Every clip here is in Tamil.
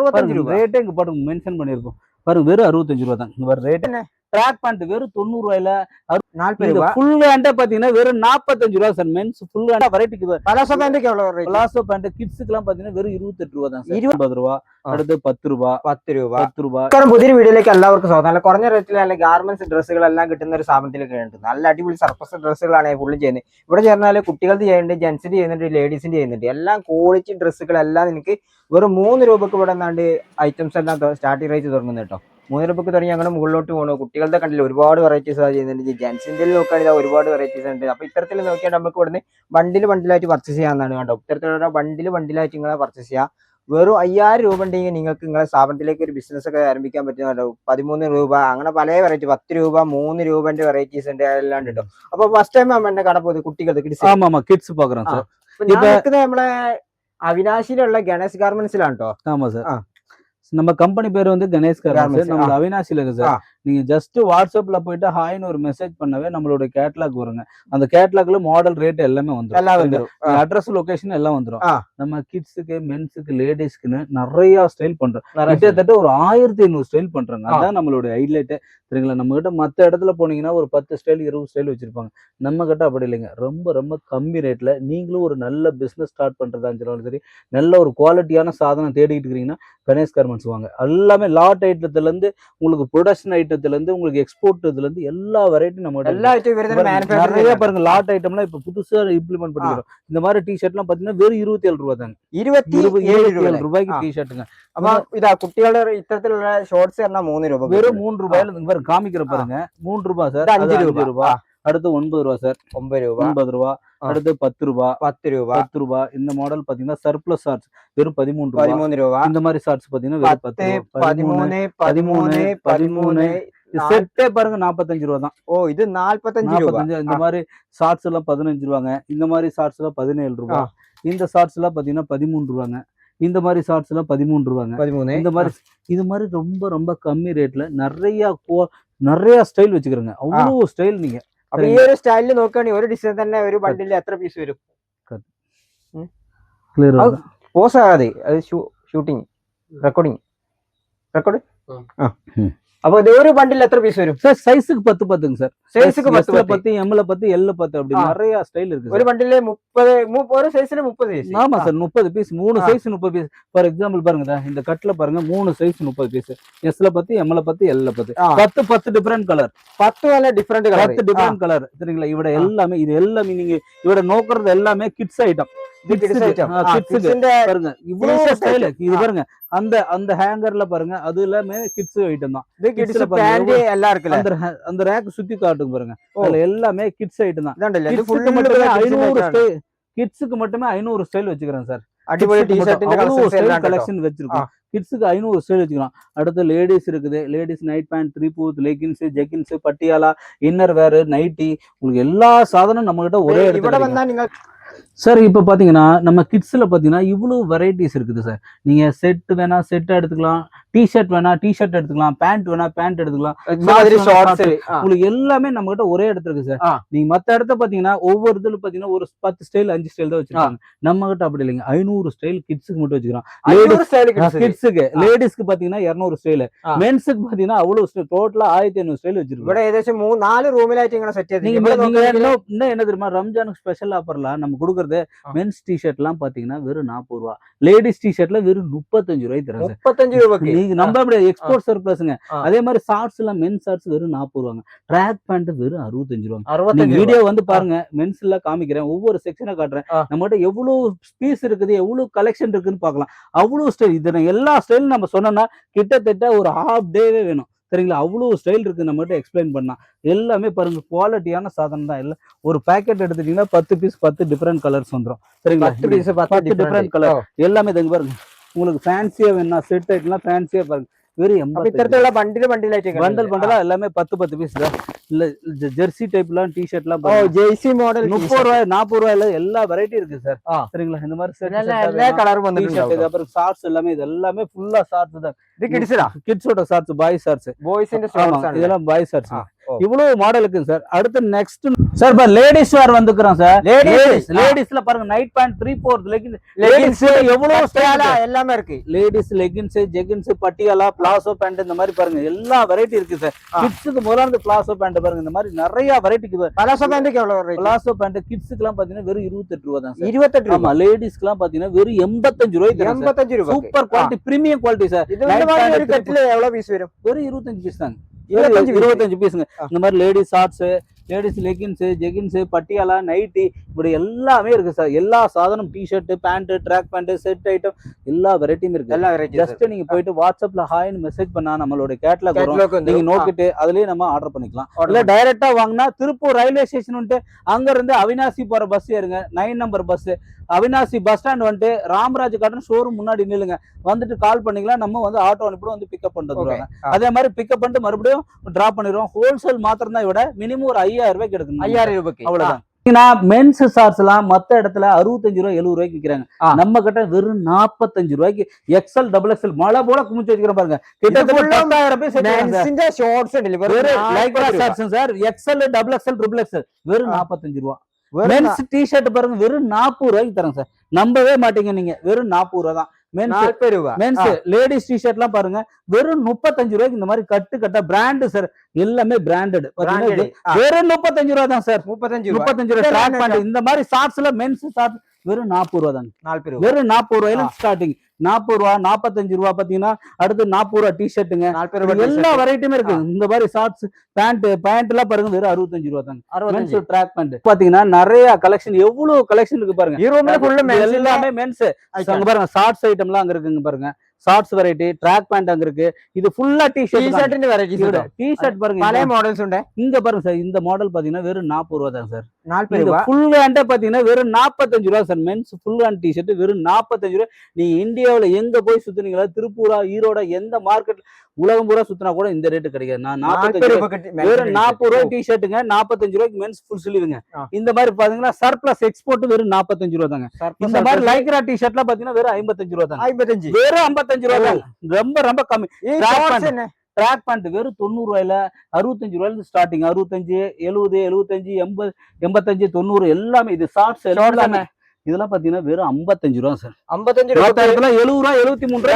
65 ரூபாய். ரேட்டே இங்க பாருங்க மென்ஷன் பண்ணிருக்கோம் பாருங்க, வெறும் 65 ரூபாய் தான். இங்க ரேட் என்ன ட்ராக் பேண்ட் வெறும் 90 ரூபாயில 40 ரூபாய். ஃபுல் ஹேண்டே பாத்தீங்கன்னா வெறும் 45 ரூபாய் சார். மென்ஸ் ஃபுல் ஹேண்டா வெரைட்டிக்கு. பலாசோ பேண்ட்க்கு எவ்வளவு ரேட்? பலாசோ பேண்ட் கிட்ஸ்க்கு எல்லாம் பாத்தீங்கன்னா வெறும் 28 ரூபாய் தான் சார். 20 ரூபாய். അടുത്ത് 10 രൂപ 10 രൂപ 10 രൂപ. പുതിയൊരു വീഡിയോയിലേക്ക് എല്ലാവർക്കും സ്വാഗതം. നല്ല കുറഞ്ഞ റേറ്റിൽ നല്ല ഗാർമെന്റ്സ് ഡ്രസ്സുകളെല്ലാം കിട്ടുന്ന ഒരു സ്ഥാപനത്തിലേക്ക് ഉണ്ട്. നല്ല അടിപൊളി സർപ്ലസ് ഡ്രസ്സുകളാണ് ഫുള്ള് ചെയ്യുന്നത്. ഇവിടെ ചേർന്നാൽ കുട്ടികളുടെ ചെയ്യുന്നുണ്ട്, ജെന്റ്സിന്റെ ചെയ്യുന്നുണ്ട്, ലേഡീസിന്റെ ചെയ്യുന്നുണ്ട്. എല്ലാം ക്വാളിറ്റി ഡ്രസ്സുകളെല്ലാം എനിക്ക് വെറും 3 രൂപക്ക് ഇവിടെ നിന്നാണ്ട് ഐറ്റംസ് എല്ലാം സ്റ്റാർട്ടിംഗ് റേറ്റ് തുടങ്ങുന്നത് കേട്ടോ. 3 രൂപക്ക് തുടങ്ങി അങ്ങനെ മുകളിലോട്ട് പോകണം. കുട്ടികളുടെ കണ്ടില്ല ഒരുപാട് വെറൈറ്റീസ് ചെയ്യുന്നുണ്ട്. ജെന്റ്സിന്റെ നോക്കുകയാണെങ്കിൽ ഒരുപാട് വെറൈറ്റീസ് ഉണ്ട്. അപ്പൊ ഇത്തരത്തിൽ നോക്കിയാൽ നമുക്ക് ഇവിടുന്ന് ബണ്ടിലായിട്ട് പർച്ചേസ് ചെയ്യാവുന്നതാണ് കേട്ടോ. ഇത്തരത്തിലുള്ള ബണ്ടിലായിട്ട് നിങ്ങളെ പർച്ചേസ് ചെയ്യാം. വെറും 5000 രൂപ ഉണ്ടെങ്കിൽ നിങ്ങൾക്ക് നിങ്ങളുടെ സ്ഥാപനത്തിലേക്ക് ഒരു ബിസിനസ് ഒക്കെ ആരംഭിക്കാൻ പറ്റുന്നുണ്ടോ. 13 രൂപ അങ്ങനെ പല വെറൈറ്റി, 10 രൂപ 3 രൂപന്റെ വെറൈറ്റീസ് ഉണ്ട്, എല്ലാം ഉണ്ടോ. അപ്പൊ ഫസ്റ്റ് ടൈം എന്നെ കാണാൻ പോകുന്നത് കുട്ടികൾക്ക് കിഡ്സ് പാക്കുறேன் சார். നമ്മളെ അവിനാശിയിലുള്ള ഗണേഷ് ഗാർമെന്റ്സിലാണ് കേട്ടോ. ஆமா சார். நம்ம கம்பெனி பேர் வந்து கணேஷ் கார்மெண்ட்ஸ். நம்ம அவினாசில இருக்கு சார். நீங்க ஜஸ்ட் வாட்ஸ்அப்ல போயிட்டு ஹாய்னு ஒரு மெசேஜ் பண்ணவே நம்மளோட கேட்டலாக் வருங்க. அந்த கேட்டலாக்ல மாடல் ரேட் எல்லாமே வந்துரும். அட்ரஸ் லொகேஷன் எல்லாம் வந்துரும். நம்ம கிட்ஸுக்கு, மென்ஸுக்கு, லேடிஸ்க்குன்னு நிறைய ஸ்டைல் பண்றோம். கிட்டத்தட்ட ஒரு 1500 ஸ்டைல் பண்றாங்க. அதான் நம்மளோட ஹைலைட் சரிங்களா. நம்ம கிட்ட மத்த இடத்துல போனீங்கன்னா ஒரு 10 ஸ்டைல் 20 ஸ்டைல் வச்சிருப்பாங்க. நம்ம கிட்ட அப்படி இல்லைங்க. ரொம்ப ரொம்ப கம்மி ரேட்ல நீங்களும் ஒரு நல்ல பிசினஸ் ஸ்டார்ட் பண்றதா இருந்தாலும் சரி, நல்ல ஒரு குவாலிட்டியான சாதனம் தேடிட்டு இருக்கீங்கன்னா கணேஷ் கார்மெண்ட்ஸ் வாங்க. எல்லாமே லாட் ஐட்டத்துல இருந்து உங்களுக்கு ப்ரொடக்ஷன் ஐட்டத்துல இருந்து உங்களுக்கு எக்ஸ்போர்ட் இதுல இருந்து எல்லா வெரைட்டி நம்ம நிறைய பாருங்க. லாட் ஐட்டம்லாம் இப்ப புதுசா இம்ப்ளிமெண்ட் பண்ணிக்கிறோம். இந்த மாதிரி டி ஷர்ட் எல்லாம் பாத்தீங்கன்னா வெறும் 27 ரூபாய் தாங்க. 27 ரூபாய்க்கு டி ஷர்ட்டுங்க. അപ്പൊ ഇതാ കുട്ടികളുടെ ഇത്തരത്തിലുള്ള ഷോർട്സ് പറഞ്ഞാൽ 3 രൂപ. வெறும் 3 ரூபாயில காமிக்கிற பாருங்க. 3 ரூபாய் சார். 5 ரூபாய். அடுத்து 9 ரூபாய் சார். 9 ரூபாய். 9 ரூபாய். அடுத்து 10 ரூபாய். 10 ரூபாய். 10 ரூபாய். இந்த மாடல் பாத்தீங்கன்னா சர்ப்ளஸ் ஷார்ட்ஸ் வெறும் 13 ரூபாய். இந்த மாதிரி ஷார்ட்ஸ் பாத்தீங்கன்னா வெறும் 10 13 செட்டே பாருங்க 45 ரூபாய் தான். ஓ, இது 45 ரூபாய். இந்த மாதிரி ஷார்ட்ஸ் எல்லாம் 15 ரூபாங்க. இந்த மாதிரி ஷார்ட்ஸ் எல்லாம் 17 ரூபாய். இந்த ஷார்ட்ஸ் எல்லாம் பாத்தீங்கன்னா 13 ரூபாங்க. இந்த மாதிரி ஷார்ட்ஸ் எல்லாம் 13 ரூபாங்க. இந்த மாதிரி இது மாதிரி ரொம்ப ரொம்ப கம்மி ரேட்ல நிறைய ஸ்டைல் வச்சுக்கிறேங்க. அவ்வளவு ஸ்டைல் நீங்க അപ്പൊ ഈ ഒരു സ്റ്റൈലിൽ നോക്കുകയാണെങ്കിൽ ഒരു ഡിസൈൻ തന്നെ ഒരു ബണ്ടിൽ എത്ര പീസ് വരും? പോസ് ആകാതെ അത് ഷൂട്ടിങ് റെക്കോർഡിങ് அப்ப இது ஒரு பண்டில் எத்தனை பீஸ் வரும் சார்? சைஸுக்கு 10 10ங்க சார். சைஸுக்கு 10 10 எம்ல 10 எல்ல 10 அப்படி நிறைய ஸ்டைல் இருக்கு. ஒரு பண்டில்ல 30 ஒரு சைஸ்ல 30 பீஸ். ஆமா சார், 30 piece. 3 size 30 piece. For example பாருங்க, இந்த கட்ல பாருங்க 3 சைஸ் 30 பீஸ். எஸ்ல 10 எம்ல 10 எல்ல 10 10 டிஃபரண்ட் கலர். 10 வல டிஃபரண்ட் கலர். 10 டிஃபரண்ட் கலர் சரிங்களா. இவட எல்லாமே இது எல்லாமே நீங்க இவட நோக்குறது எல்லாமே கிட்ஸ் ஐட்டம். பாருங்க இவ்வளவு ஸ்டைல் இது பாருங்க. அந்த ஹேங்கர்ல பாருங்க, அது எல்லாமே கிட்ஸ் ஐட்டம் தான். அந்த ரேக் சுத்தி காட்டுங்க பாருங்க. அதுல எல்லாமே கிட்ஸ் ஐட்டம் தான். கிட்ஸுக்கு மட்டுமே 500 ஸ்டைல் வச்சுக்கிறேன் சார். கலெக்ஷன் வச்சிருக்கோம். கிட்ஸுக்கு 500 ஸ்டைல் வச்சுக்கலாம். அடுத்து லேடிஸ் இருக்குது. Ladies night pant, 3/4, leggings, jeggings, Patiala, inner wear, nightie, உங்களுக்கு எல்லா சாதனம் நம்ம கிட்ட ஒரே இடத்துல. சார் இப்ப பாத்தீங்கன்னா நம்ம கிட்ஸ்ல பாத்தீங்கன்னா இவ்வளவு வெரைட்டிஸ் இருக்குது சார். நீங்க செட் வேணா செட் எடுத்துக்கலாம், டிஷர்ட் வேணா டிஷர்ட் எடுத்துக்கலாம், பேண்ட் வேணா பேண்ட் எடுத்துக்கலாம். உங்களுக்கு எல்லாமே நம்ம கிட்ட ஒரே இடத்துல இருக்கு சார். நீங்க மத்த இடத்த பாத்தீங்கன்னா ஒவ்வொரு இதுல பாத்தீங்கன்னா ஒரு 10 ஸ்டைல் 5 ஸ்டைல் தான் வச்சிருக்காங்க. நம்ம கிட்ட அப்படி இல்லைங்க. 500 ஸ்டைல் கிட்ஸுக்கு மட்டும் வச்சுக்கிறோம். கிட்ஸுக்கு லேடிஸ்க்கு பாத்தீங்கன்னா 200 ஸ்டைல், மென்ஸுக்கு பாத்தீங்கன்னா அவ்வளவு ஸ்டைல், டோட்டலா 1500 ஸ்டைல் வச்சிருக்கோம். ஏதாச்சும் 4 ரூமிலாச்சு செட். நீங்க என்ன தெரியுமா, ரம்ஜானுக்கு ஸ்பெஷல் ஆஃபர்ல நம்ம கொடுக்குறது மென்ஸ் டிஷர்ட் எல்லாம் பாத்தீங்கன்னா வெறும் 40 ரூபாய். லேடிஸ் டிஷர்ட்ல வெறும் 35 ரூபாய் தராங்க. 35 ரூபாய்க்கு நீங்க நம்ப முடியாது. எக்ஸ்போர்ட் சர்ப்ளஸ்ங்க. அதே மாதிரி ஷார்ட்ஸ் எல்லாம் மென்ஸ் ஷார்ட்ஸ் வெறும் 40 ரூபாங்க. ட்ராக் பேண்ட் வெறும் 65 ரூபாங்க. வீடியோ வந்து பாருங்க, மென்ஸ் எல்லாம் காமிக்கிறேன், ஒவ்வொரு செக்ஷனா காட்டுறேன். நம்மகிட்ட எவ்வளவு பீஸ் இருக்குது, எவ்வளவு கலெக்ஷன் இருக்குன்னு பாக்கலாம். அவ்வளவு ஸ்டைல். இது எல்லா ஸ்டைலும் நம்ம சொன்னோம்னா கிட்டத்தட்ட ஒரு ஹாஃப் டேவே வேணும் சரிங்களா. அவ்வளவு ஸ்டைல் இருக்கு நம்மகிட்ட எக்ஸ்பிளைன் பண்ணா. எல்லாமே பாருங்க குவாலிட்டியான சாதனம் தான். இல்ல ஒரு பேக்கெட் எடுத்துட்டீங்கன்னா 10 பீஸ் 10 டிஃபரெண்ட் கலர்ஸ் வந்துடும் சரிங்களா. 10 டிஃபரெண்ட் கலர் எல்லாமே இங்க பாருங்க. உங்களுக்கு ஃபேன்சியா வேணா செட் ஆயிட்டுலாம் ஃபேன்சியா பாருங்க. வெறும் பண்டலா எல்லாமே 10 பீஸ் தான். இல்ல ஜெர்சி டைப்லாம் டி ஷர்ட்லாம் ஜெர்சி மாடல் 30 ரூபாய் 40 ரூபாயில எல்லா வெரைட்டி இருக்கு சார் சரிங்களா. இந்த மாதிரி கலர் வந்து அப்புறம் ஷார்ட்ஸ் எல்லாமே இது எல்லாமே ஃபுல்லா ஷார்ட்ஸ் தான். இது கிட்ஸ்டா, கிட்ஸோட ஷார்ட்ஸ், பாய்ஸ் ஷார்ட்ஸ், பாய்ஸ் இந்த ஷார்ட்ஸ் இதெல்லாம் பாய்ஸ் ஷார்ட்ஸ். இவ்வளவு மாடல் இருக்கு சார். அடுத்து நெக்ஸ்ட் சார் இப்ப லேடிஸ் வேர் வந்துக்கிறோம் சார். லேடிஸ்ல பாருங்க நைட் பேண்ட் 3/4 லெகின்ஸ் எவ்வளவு ஸ்டைலா எல்லாமே இருக்கு. Ladies leggings, jeggings, Patiala, palazzo pant இந்த மாதிரி பாருங்க எல்லா வெரைட்டி இருக்கு சார். கிட்ஸுக்கு முதல்ல பிளாசோ பேண்ட் பாருங்க இந்த மாதிரி நிறைய வெரைட்டி இருக்கு. பிளாசோ பேண்ட்க்கு எவ்வளவு ரேட்? பிளாசோ பேண்ட் கிட்ஸுக்கு எல்லாம் பாத்தீங்கன்னா வெறும் 28 ரூபாய் தான் சார். 28 ஆமா, லேடிஸ்க்கு எல்லாம் பாத்தீங்கன்னா வெறும் 85 ரூபாய்க்கு 85 ரூபாய். Super quality, premium quality sir. இது வந்து மாதிரி ஒரு கட்ல எவ்வளவு பீஸ் வரும்? வெறும் 25 பீஸ் தாங்க. 25 பீஸுங்க. இந்த மாதிரி ladies shorts, ladies leggings, jeggings, Patiala, nightie இப்படி எல்லாமே இருக்கு சார். எல்லா சாதனம் T-shirt, pant, track pant, set item எல்லா வெரைட்டியும் இருக்கு. எல்லா வெரைட்டி ஜஸ்ட் நீங்க போயிட்டு வாட்ஸ்அப்ல ஹாய்னு மெசேஜ் பண்ணா நம்மளோட கேட்லாக் வரும். நீங்க நோக்கிட்டு அதுலயே நம்ம ஆர்டர் பண்ணிக்கலாம். இல்ல டைரக்டா வாங்கினா திருப்பூர் ரயில்வே ஸ்டேஷன் வந்துட்டு அங்க இருந்து அவினாசி போற பஸ் ஏறுங்க, 9 number bus. Avinashi bus stand வந்துட்டு ராமராஜ் காட்டன் ஷோரூம் முன்னாடி நில்லுங்க. வந்துட்டு கால் பண்ணிக்கலாம். நம்ம வந்து ஆட்டோ அனுப்பிடும் வந்து பிக்கப் பண்ணிட்டு அதே மாதிரி பிக்கப் பண்ணிட்டு மறுபடியும் டிராப் பண்ணிடுவோம். ஹோல்சேல் மாத்திரம் தான் விட மினிமம் ஒரு 5000 ரூபாய்க்கு எடுக்கணும். 5000 ரூபாய்க்கு அவ்வளவுதான். மென்ஸ் ஷார்ட்ஸ் எல்லாம் மத்த இடத்துல 65 ரூபாய் 70 ரூபாய்க்கு விற்கிறாங்க. நம்ம கிட்ட வெறும் 45 ரூபாய்க்கு எக்ஸ்எல், டபுள் எக்ஸ்எல் மழை போல குமிச்சு வச்சுக்கிற பாருங்க. கிட்டத்தட்ட 10,000 பேர் sir. XL, double XL, triple XL வெறும் 45 ரூபாய். மென்ஸ் டி-ஷர்ட் பாருங்க வெறும் 40 ரூபாய்க்கு தரேன் சார். நம்பவே மாட்டீங்க நீங்க. வெறும் 40 ரூபாய் தான். மென்ஸ் லேடிஸ் டி-ஷர்ட் எல்லாம் பாருங்க வெறும் 35 ரூபாய்க்கு இந்த மாதிரி கட்டா பிராண்ட் சார். எல்லாமே பிராண்டட். வெறும் 35 ரூபாய் தான் சார். 35 ரூபாய் ட்ராக் பேண்ட். இந்த மாதிரி ஷார்ட்ஸ்ல மென்ஸ் ஷார்ட் வெறும் 40 ரூபாய் தாங்க. வெறும் 40 ரூபாயில ஸ்டார்டிங். 40 ரூபாய், 45 ரூபாய் பாத்தீங்கன்னா அடுத்து 40 ரூபாய் டி-ஷர்ட்டுங்க. எல்லா வெரைட்டியுமே இருக்கு. இந்த மாதிரி ஷார்ட்ஸ், பேண்ட் எல்லாம் பாருங்க வெறும் 65 ரூபாய் தாங்க. ட்ராக் பேண்ட் பாத்தீங்கன்னா நிறைய கலெக்ஷன், எவ்வளவு கலெக்ஷன் இருக்கு பாருங்க. எல்லாமே மென்ஸ். அங்க பாருங்க ஷார்ட்ஸ் ஐட்டம் எல்லாம் அங்க இருக்குங்க பாருங்க. ஷார்ட்ஸ் வெரைட்டி, ட்ராக் பேண்ட் அங்க இருக்கு. இது ஃபுல்லா டி-ஷர்ட் வெரைட்டிஸ். டி-ஷர்ட் பாருங்க பழைய மாடல்ஸ் உண்டு. இங்க பாருங்க சார். இந்த மாடல் பாத்தீங்கன்னா வெறும் 40 ரூபாய் தான் சார். 40 ரூபாய். ஃபுல் ஹேண்ட் பாத்தீங்கன்னா வெறும் 45 ரூபாய் sir. Men's full hand T-shirt வெறும் 45 ரூபாய். நீங்க இந்தியாவுல எங்க போய் சுத்துனீங்களா, திருப்பூரா, ஈரோட எந்த மார்க்கெட் உலகம் பூரா சுத்தினா கூட இந்த ரேட்டு கிடைக்காது. நான் 45 ரூபாய் வெறும் 40 ரூபாய் டி-ஷர்ட்டுங்க. 45 ரூபாய்க்கு மென்ஸ் ஃபுல் ஸ்லீவுங்க. இந்த மாதிரி பாத்தீங்கன்னா சர்ப்ளஸ் எக்ஸ்போர்ட் வெறும் 45 ரூபாய் தாங்க. இந்த மாதிரி லைக்ரா டி-ஷர்ட்லாம் பாத்தீங்கன்னா வெறும் 55 ரூபாய் தாங்க. 55 வெறும் 55 ரூபாய் தாங்க. ரொம்ப ரொம்ப கம்மி. ட்ராக் பேண்ட் வெறும் 90 ரூபாயில 65 ரூபாயில ஸ்டார்டிங். 65, 70, 75, 80, 85, 90 எல்லாமே. இது ஷார்ட்ஸ் எல்லாமே. இதெல்லாம் பாத்தீங்கன்னா வெறும் 55 ரூபாய் சார். 55 ரூபாய் 70 ரூபாய் 73 ரூபாய்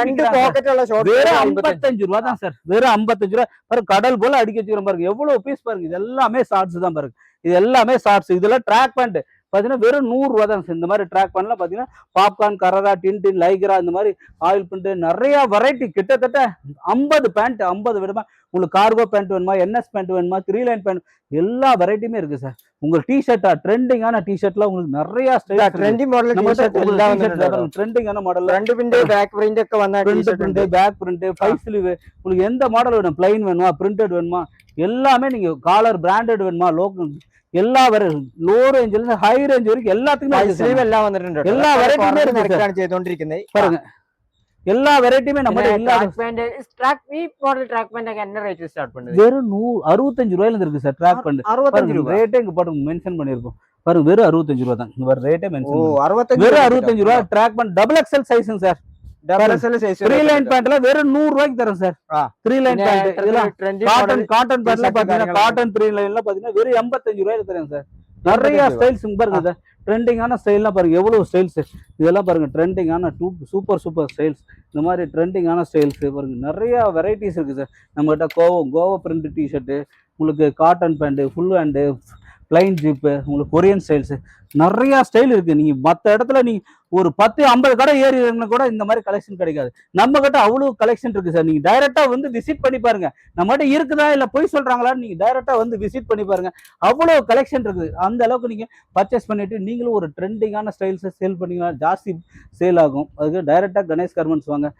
வெறும் 55 ரூபாய் தான் சார். வெறும் 55 ரூபாய் பாருங்க. கடல் போல அடிக்க வச்சுக்கிறோம் பாருங்க. எவ்வளவு பீஸ் பாருங்க. இது எல்லாமே ஷார்ட்ஸ் தான் பாருங்க. இது எல்லாமே ஷார்ட்ஸ். இதெல்லாம் ட்ராக் பேண்ட் பாத்தீங்கன்னா வெறும் 100 ரூபாய் தான். இந்த மாதிரி ட்ராக் பண்ணலாம் பாத்தீங்கன்னா பாப்கார்ன், கரரா, டின், லைக்ரா இந்த மாதிரி ஆயில் பிரிண்ட் நிறைய வெரைட்டி. கிட்டத்தட்ட 50 பேண்ட், 50 விதமா. உங்களுக்கு கார்கோ பேண்ட் வேணுமா, என்எஸ் பேண்ட் வேணுமா, 3 லைன் பேண்ட் எல்லா வெரைட்டியுமே இருக்கு சார். உங்க டி-ஷர்ட்டா ட்ரெண்டிங்கான டி-ஷர்ட்ல உங்களுக்கு நிறைய ஸ்டைல் ட்ரெண்டிங் மாடல் ட்ரெண்டிங்கான model. Front print, back print ഒക്കെ வந்தா டி-ஷர்ட் பேக் பிரிண்ட், 5 ஸ்லீவ் உங்களுக்கு எந்த மாடல் வேணும், ப்ளைன் வேணுமா, பிரிண்டட் வேணுமா எல்லாமே. நீங்க காலர் பிராண்டட் வேணுமா, லோக்கல் எல்லா லோ ரேஞ்சில இருந்து ஹை ரேஞ்ச் வரைக்கும் எல்லாத்துக்குமே எல்லாம் வந்துட்டு எல்லா வெரைட்டியுமே இருக்கு பாருங்க. எல்லா வெரைட்டியுமே நம்ம என்ன ரேட் ஸ்டார்ட் பண்ணுது? வெறும் 65 ரூபாயில இருந்து இருக்கு சார். ட்ராக் பேண்ட் 65 ரூபாய் ரேட்டே இங்க போட்டு மென்ஷன் பண்ணிருக்கோம் பாருங்க. வெறும் 65 ரூபாய் தான். இங்க ரேட்டே மென்ஷன். வெறும் 65 ரூபாய் ட்ராக் பேண்ட் டபுள் எக்ஸ்எல் சைஸ்ங்க சார். 3 லைன் பேண்ட்ல வெறும் 100 ரூபாய்க்கு தரேன் சார். 3 லைன் பேண்ட் இதெல்லாம் காட்டன் பேண்ட்ல பாத்தீங்கன்னா காட்டன் 3 லைன்ல பாத்தீங்கன்னா வெறும் 85 ரூபாய்க்கு தரேன் சார். நிறைய ஸ்டைல்ஸ் பாருங்க. ட்ரெண்டிங்கான ஸ்டைல்லாம் பாருங்க. எவ்வளவு ஸ்டைல்ஸ் இதெல்லாம் பாருங்க. ட்ரெண்டிங்கான சூப்பர் ஸ்டைல்ஸ். இந்த மாதிரி ட்ரெண்டிங்கான ஸ்டைல்ஸ் பாருங்க. நிறைய வெரைட்டிஸ் இருக்கு சார் நம்ம கிட்ட. கோவா பிரிண்ட் டி-ஷர்ட், உங்களுக்கு cotton pant, full hand, plain ஜீப்பு, உங்களுக்கு கொரியன் ஸ்டைல்ஸ் நிறைய ஸ்டைல் இருக்கு. நீங்க மற்ற இடத்துல நீங்க ஒரு 10-50 கடை ஏறி கூட இந்த மாதிரி கலெக்ஷன் கிடைக்காது. நம்ம கிட்ட அவ்வளவு கலெக்ஷன் இருக்கு சார். நீங்க டைரக்டா வந்து விசிட் பண்ணி பாருங்க. நம்ம கிட்ட இருக்குதா இல்ல போய் சொல்றாங்களான்னு நீங்க டைரக்டா வந்து விசிட் பண்ணி பாருங்க. அவ்வளவு கலெக்ஷன் இருக்கு. அந்த அளவுக்கு நீங்க பர்ச்சேஸ் பண்ணிட்டு நீங்களும் ஒரு ட்ரெண்டிங்கான ஸ்டைல்ஸை சேல் பண்ணீங்கன்னா ஜாஸ்தி சேல் ஆகும். அதுக்கு டைரக்டா கணேஷ் கார்மெண்ட்ஸ் வாங்க.